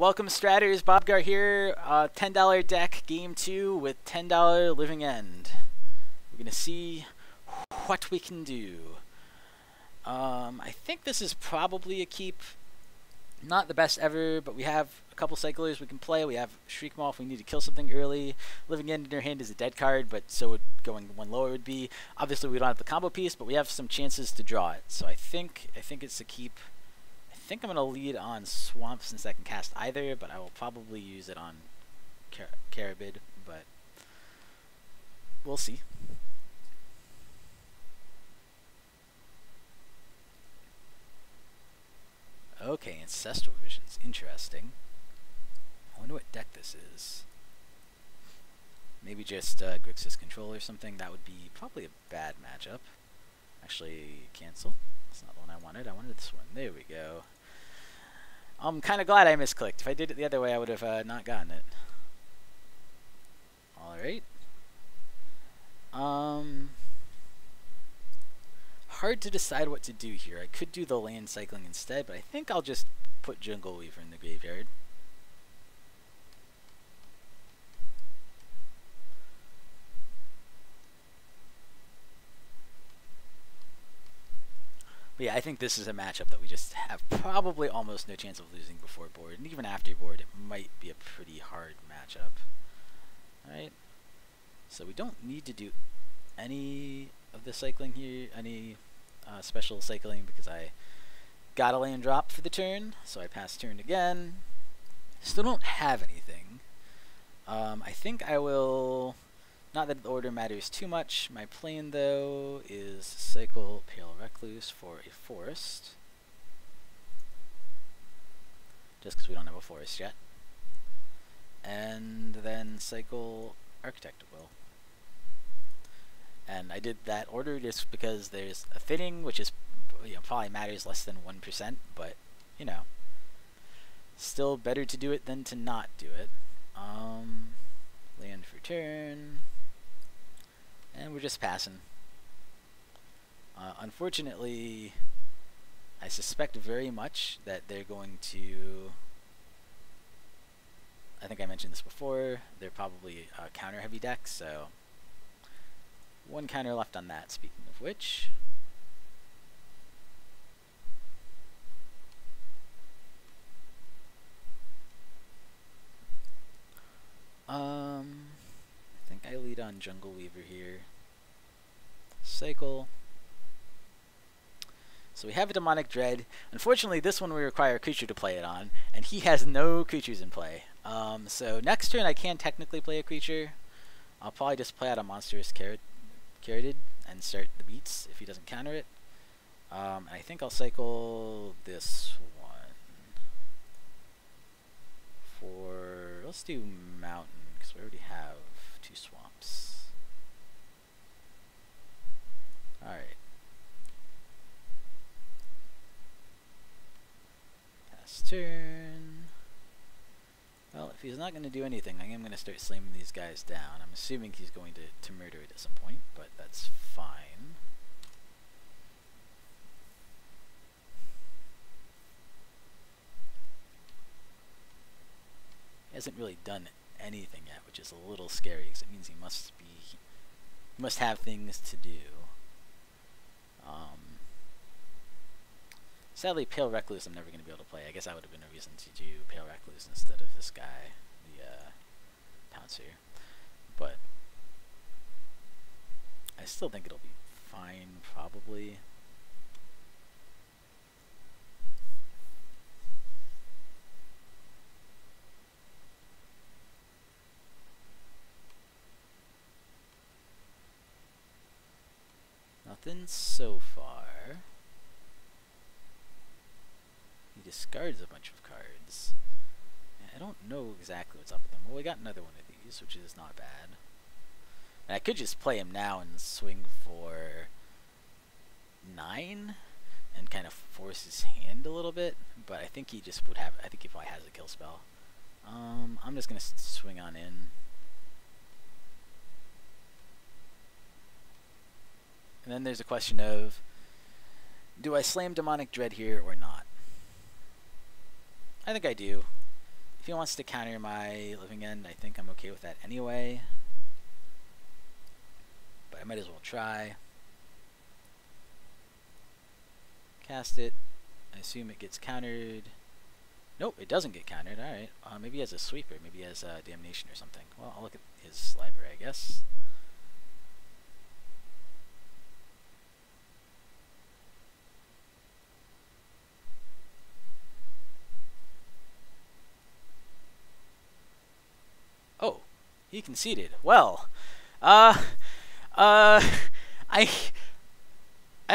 welcome Stratters, Bobgar here, $10 deck, game 2 with $10 Living End. We're going to see what we can do. I think this is probably a keep. Not the best ever, but we have a couple cyclers we can play. We have Shriekmaw if we need to kill something early. Living End in your hand is a dead card, but so would going one lower would be. Obviously we don't have the combo piece, but we have some chances to draw it. So I think it's a keep. I think I'm going to lead on Swamp since I can cast either, but I will probably use it on Carabid, but we'll see. Okay, Ancestral Visions. Interesting. I wonder what deck this is. Maybe just Grixis Control or something. That would be probably a bad matchup. Actually, cancel. That's not the one I wanted. I wanted this one. There we go. I'm kind of glad I misclicked. If I did it the other way, I would have not gotten it. Alright. Hard to decide what to do here. I could do the land cycling instead, but I think I'll just put Jungle Weaver in the graveyard. But yeah, I think this is a matchup that we just have probably almost no chance of losing before board, and even after board it might be a pretty hard matchup. Alright, so we don't need to do any of the cycling here, any special cycling, because I got a land drop for the turn, so I pass turn again. Still don't have anything. I think I will, not that the order matters too much, my plan though is cycle Pale Recluse for a forest, just because we don't have a forest yet, and then cycle Architect of Will. And I did that order just because there's a fitting, which is, you know, probably matters less than 1%, but, you know, still better to do it than to not do it. Land for turn, and we're just passing. Unfortunately, I suspect very much that they're going to, I think I mentioned this before, they're probably a counter-heavy deck, so one counter left on that, speaking of which. I think I lead on Jungle Weaver here. Cycle. So we have a Demonic Dread. Unfortunately, this one we require a creature to play it on, and he has no creatures in play. So next turn I can technically play a creature. I'll probably just play out a Monstrous Carabid and start the beats if he doesn't counter it. I think I'll cycle this one for, let's do Mountain, because we already have 2 swamps. Alright. Pass turn. Well, if he's not going to do anything, I am going to start slamming these guys down. I'm assuming he's going to murder it at some point, but that's fine. He hasn't really done anything yet, which is a little scary, because it means he must have things to do. Sadly, Pale Recluse I'm never going to be able to play. I guess that would have been a reason to do Pale Recluse instead of this guy, the Pouncer. But I still think it'll be fine, probably. Nothing so far. He discards a bunch of cards. I don't know exactly what's up with them. Well, we got another one of these, which is not bad. And I could just play him now and swing for 9 and kind of force his hand a little bit, but I think he just would have, I think he probably has a kill spell. I'm just going to swing on in. And then there's a question of, do I slam Demonic Dread here or not? I think I do. If he wants to counter my Living End, I think I'm okay with that anyway. But I might as well try. Cast it. I assume it gets countered. Nope, it doesn't get countered. Alright. Maybe he has a sweeper. Maybe he has Damnation or something. Well, I'll look at his library, I guess. Oh, he conceded. Well, I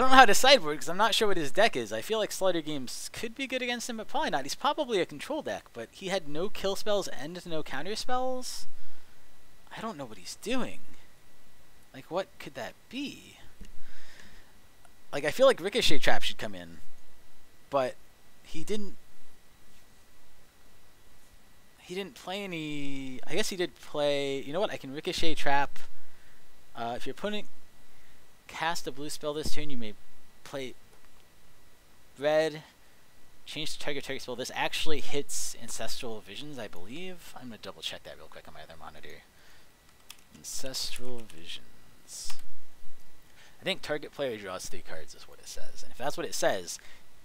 don't know how to sideboard because I'm not sure what his deck is. I feel like Slider Games could be good against him, but probably not. He's probably a control deck, but he had no kill spells and no counter spells. I don't know what he's doing. Like, what could that be? Like, I feel like Ricochet Trap should come in, but he didn't play any. I guess he did play. You know what? I can Ricochet Trap. If your opponent cast a blue spell this turn, you may play red, change to target spell. This actually hits Ancestral Visions, I believe. I'm going to double check that real quick on my other monitor. Ancestral Visions. I think target player draws 3 cards is what it says. And if that's what it says,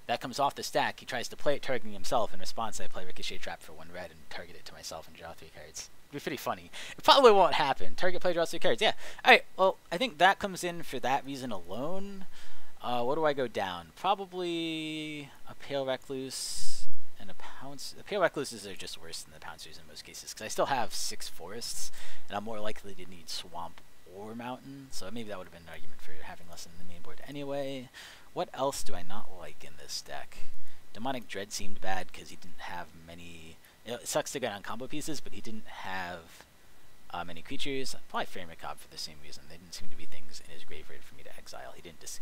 that comes off the stack. He tries to play it targeting himself. In response, I play Ricochet Trap for 1 red and target it to myself and draw 3 cards. It'd be pretty funny. It probably won't happen. Target player draws 3 cards. Yeah. Alright, well, I think that comes in for that reason alone. What do I go down? Probably a Pale Recluse and a Pounce. The Pale Recluses are just worse than the Pouncers in most cases, because I still have 6 forests, and I'm more likely to need Swamp or Mountain, so maybe that would have been an argument for having less in the main board anyway. What else do I not like in this deck? Demonic Dread seemed bad because he didn't have many. It sucks to get on combo pieces, but he didn't have many creatures. Probably Faerie Macabre for the same reason. There didn't seem to be things in his graveyard for me to exile. He didn't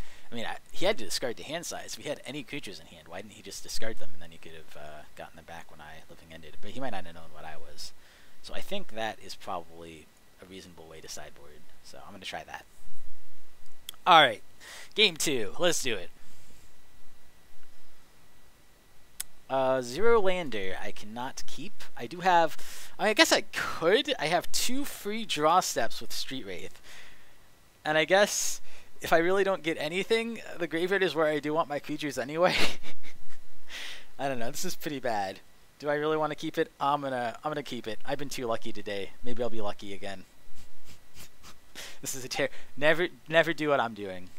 he had to discard the hand size. If he had any creatures in hand, why didn't he just discard them, and then he could have gotten them back when I Living Ended? But he might not have known what I was. So I think that is probably a reasonable way to sideboard. So I'm going to try that. Alright, game 2. Let's do it. 0 lander I cannot keep. I do have, I guess I could. I have 2 free draw steps with Street Wraith. And I guess if I really don't get anything, the graveyard is where I do want my creatures anyway. I don't know, this is pretty bad. Do I really want to keep it? I'm gonna keep it. I've been too lucky today. Maybe I'll be lucky again. This is a never do what I'm doing.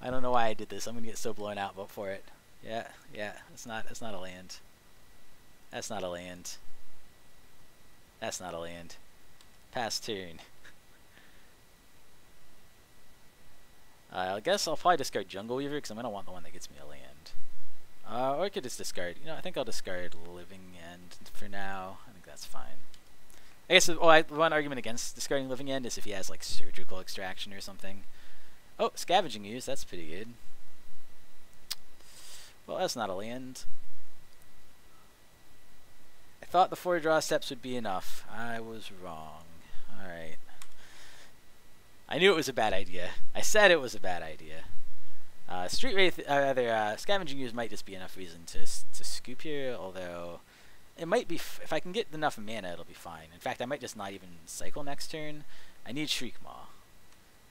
I don't know why I did this. I'm gonna get so blown out for it. Yeah, it's not a land. That's not a land. That's not a land. Pass turn. I guess I'll probably discard Jungle Weaver because I'm gonna want the one that gets me a land. Or I could just discard. You know, I think I'll discard Living End for now. I think that's fine. I guess one argument against discarding Living End is if he has like Surgical Extraction or something. Oh, Scavenging Ooze. That's pretty good. Well, that's not a land. I thought the 4 draw steps would be enough. I was wrong. Alright. I knew it was a bad idea. I said it was a bad idea. Street Wraith, Scavenging Ooze might just be enough reason to scoop here, although it might be, if I can get enough mana, it'll be fine. In fact, I might just not even cycle next turn. I need Shriekmaw.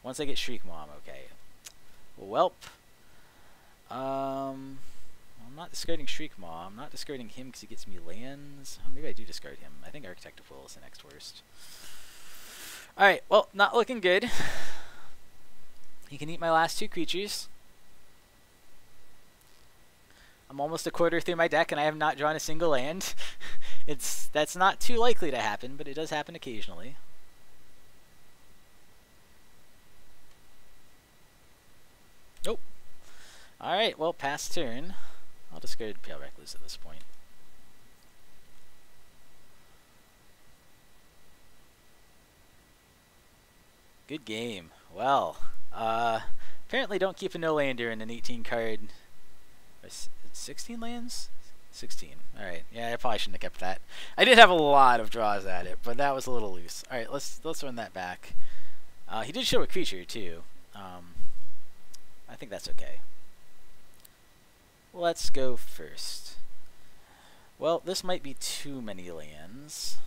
Once I get Shriekmaw, I'm okay. Welp. I'm not discarding Shriekmaw. I'm not discarding him because he gets me lands. Oh, maybe I do discard him. I think Architect of Will is the next worst. Alright, well, not looking good. He can eat my last 2 creatures. I'm almost a quarter through my deck and I have not drawn a single land. That's not too likely to happen, but it does happen occasionally. Nope. Alright, well, pass turn. I'll discard Pale Recluse at this point. Good game. Well, apparently don't keep a no-lander in an 18 card. 16 lands? 16. Alright, yeah, I probably shouldn't have kept that. I did have a lot of draws at it, but that was a little loose. Alright, let's run that back. He did show a creature, too. I think that's okay. Let's go first. Well, this might be too many lands.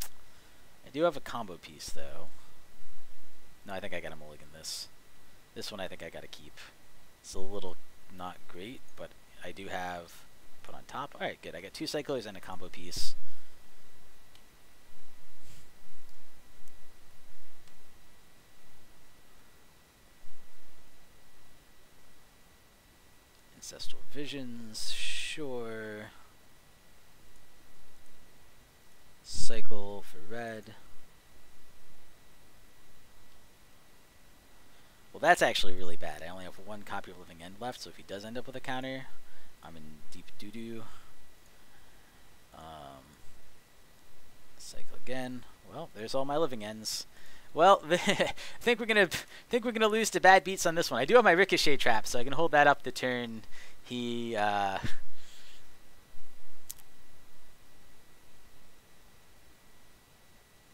I do have a combo piece, though. No, I think I gotta mulligan this. This one I think I gotta keep. It's a little not great, but I do have put on top. Alright, good. I got 2 cyclers and a combo piece. Ancestral Visions, sure. Cycle for red. Well, that's actually really bad. I only have 1 copy of Living End left, so if he does end up with a counter, I'm in deep doo-doo. Cycle again. Well, there's all my Living Ends. Well, I think we're gonna lose to bad beats on this one. I do have my Ricochet Trap, so I can hold that up the turn he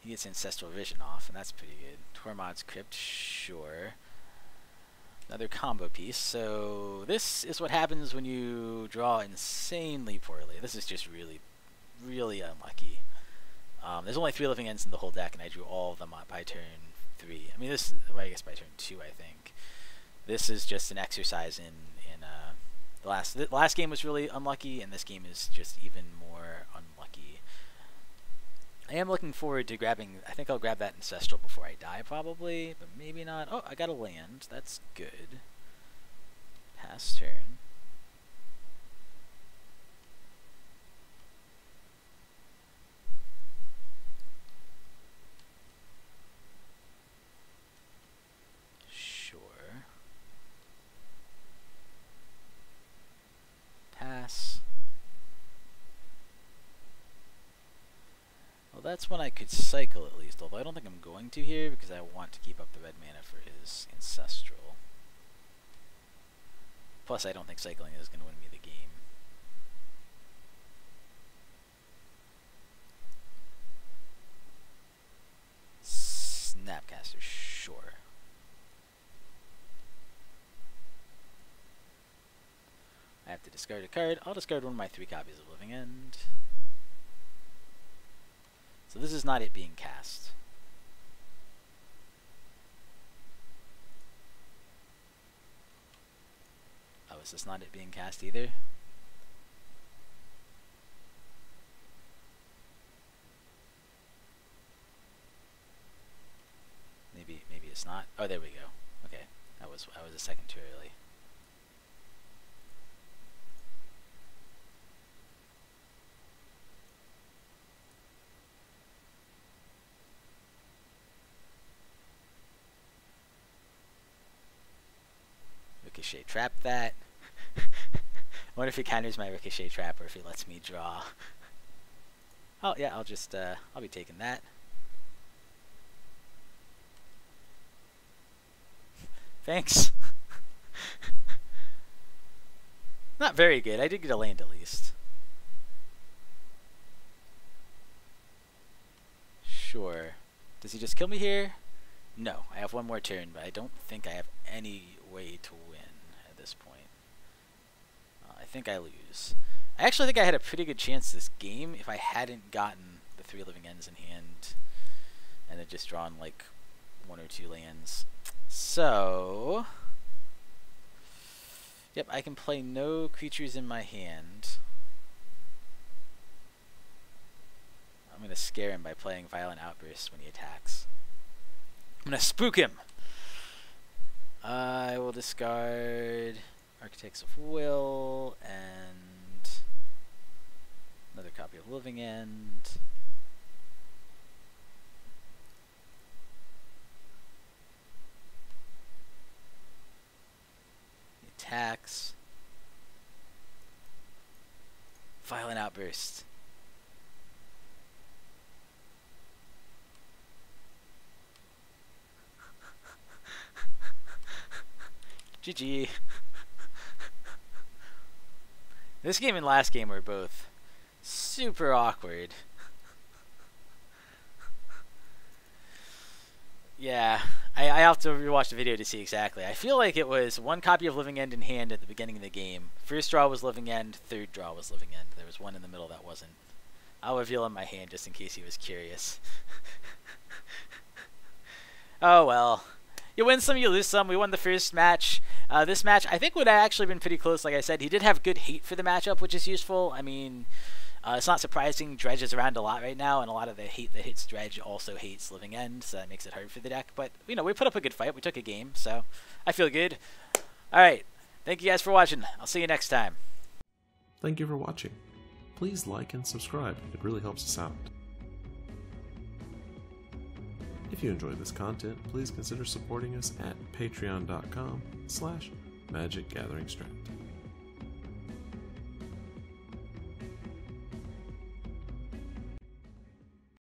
gets Ancestral Vision off, and that's pretty good. Tormod's Crypt, sure. Another combo piece. So this is what happens when you draw insanely poorly. This is just really, really unlucky. There's only 3 Living Ends in the whole deck, and I drew all of them by turn 3. I mean, well, I guess by turn 2, I think. This is just an exercise in the last game was really unlucky, and this game is just even more unlucky. I am looking forward to grabbing. I think I'll grab that Ancestral before I die, probably, but maybe not. Oh, I got a land. That's good. Pass turn. Pass. Well, that's when I could cycle at least, although I don't think I'm going to here because I want to keep up the red mana for his Ancestral. Plus, I don't think cycling is going to win me the game. Snapcaster, sure. I have to discard a card. I'll discard one of my 3 copies of Living End. So this is not it being cast. Oh, is this not it being cast either? Maybe it's not. Oh, there we go. Okay, I was a second too early. Ricochet Trap that. I wonder if he counters my Ricochet Trap or if he lets me draw. Oh yeah, I'll be taking that. Thanks. Not very good. I did get a land at least. Sure. Does he just kill me here? No. I have 1 more turn, but I don't think I have any way to win at this point. I think I lose. I actually think I had a pretty good chance this game if I hadn't gotten the 3 Living Ends in hand and had just drawn like 1 or 2 lands. So, yep, I can play no creatures in my hand. I'm going to scare him by playing Violent Outburst when he attacks. I'm going to spook him! I will discard Architects of Will and another copy of Living End. Attacks. Violent Outburst. GG. This game and last game were both super awkward. Yeah, I have to rewatch the video to see exactly. I feel like it was 1 copy of Living End in hand at the beginning of the game. First draw was Living End, third draw was Living End. There was one in the middle that wasn't. I'll reveal in my hand just in case he was curious. Oh well. You win some, you lose some. We won the first match. This match, I think, would have actually been pretty close. Like I said, he did have good hate for the matchup, which is useful. I mean, it's not surprising. Dredge is around a lot right now, and a lot of the hate that hits Dredge also hates Living End, so that makes it hard for the deck. But, you know, we put up a good fight. We took a game, so I feel good. All right. Thank you guys for watching. I'll see you next time. Thank you for watching. Please like and subscribe. It really helps us out. If you enjoy this content, please consider supporting us at patreon.com/magicgatheringstrap.